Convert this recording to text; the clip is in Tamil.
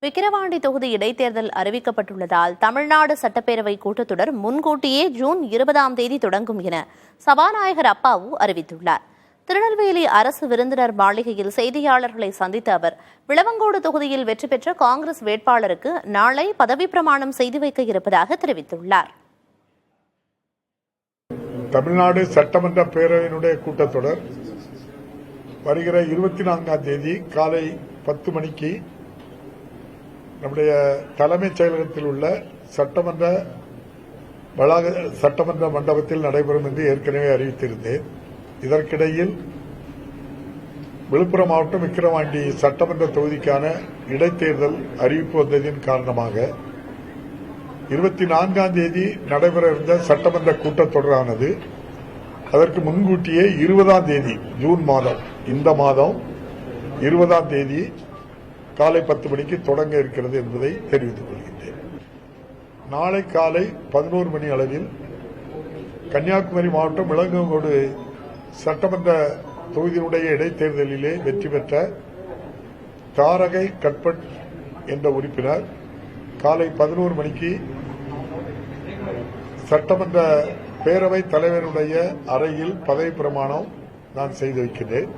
விக்கிரவாண்டி தொகுதி இடைத்தேர்தல் அறிவிக்கப்பட்டுள்ளதால் தமிழ்நாடு சட்டப்பேரவை கூட்டத்தொடர் முன்கூட்டியே ஜூன் 20ஆம் தேதி தொடங்கும் என சபாநாயகர் அப்பாவு அறிவித்துள்ளார். திருநெல்வேலி அரசு விருந்தினர் மாளிகையில் செய்தியாளர்களை சந்தித்த அவர், விளவங்கோடு தொகுதியில் வெற்றி பெற்ற காங்கிரஸ் வேட்பாளருக்கு நாளை பதவிப் பிரமாணம் செய்து வைக்க இருப்பதாக தெரிவித்துள்ளார். தமிழ்நாடு சட்டமன்ற பேரவையினுடைய கூட்டத்தொடர் வருகிற 24ஆம் தேதி காலை 10 மணிக்கு நம்முடைய தலைமைச் செயலகத்தில் உள்ள சட்டமன்ற மண்டபத்தில் நடைபெறும் என்று ஏற்கனவே அறிவித்திருந்தேன். இதற்கிடையில் விழுப்புரம் மாவட்டம் விக்கிரவாண்டி சட்டமன்ற தொகுதிக்கான இடைத்தேர்தல் அறிவிப்பு வந்ததின் காரணமாக 24ஆம் தேதி நடைபெற இருந்த சட்டமன்ற கூட்டத்தொடரானது அதற்கு முன்கூட்டியே 20ஆம் தேதி ஜூன் மாதம் இந்த மாதம் 20ஆம் தேதி காலை 10 மணிக்கு தொடங்க இருக்கிறது என்பதை தெரிவித்துக் கொள்கின்றேன். நாளை காலை 11 மணி அளவில் கன்னியாகுமரி மாவட்டம் விளவங்கோடு சட்டமன்ற தொகுதியினுடைய இடைத்தேர்தலிலே வெற்றி பெற்ற தாரகை கட்பட் என்ற உறுப்பினர் காலை 11 மணிக்கு சட்டமன்ற பேரவைத் தலைவருடைய அறையில் பதவி பிரமாணம் நான் செய்து வைக்கிறேன்.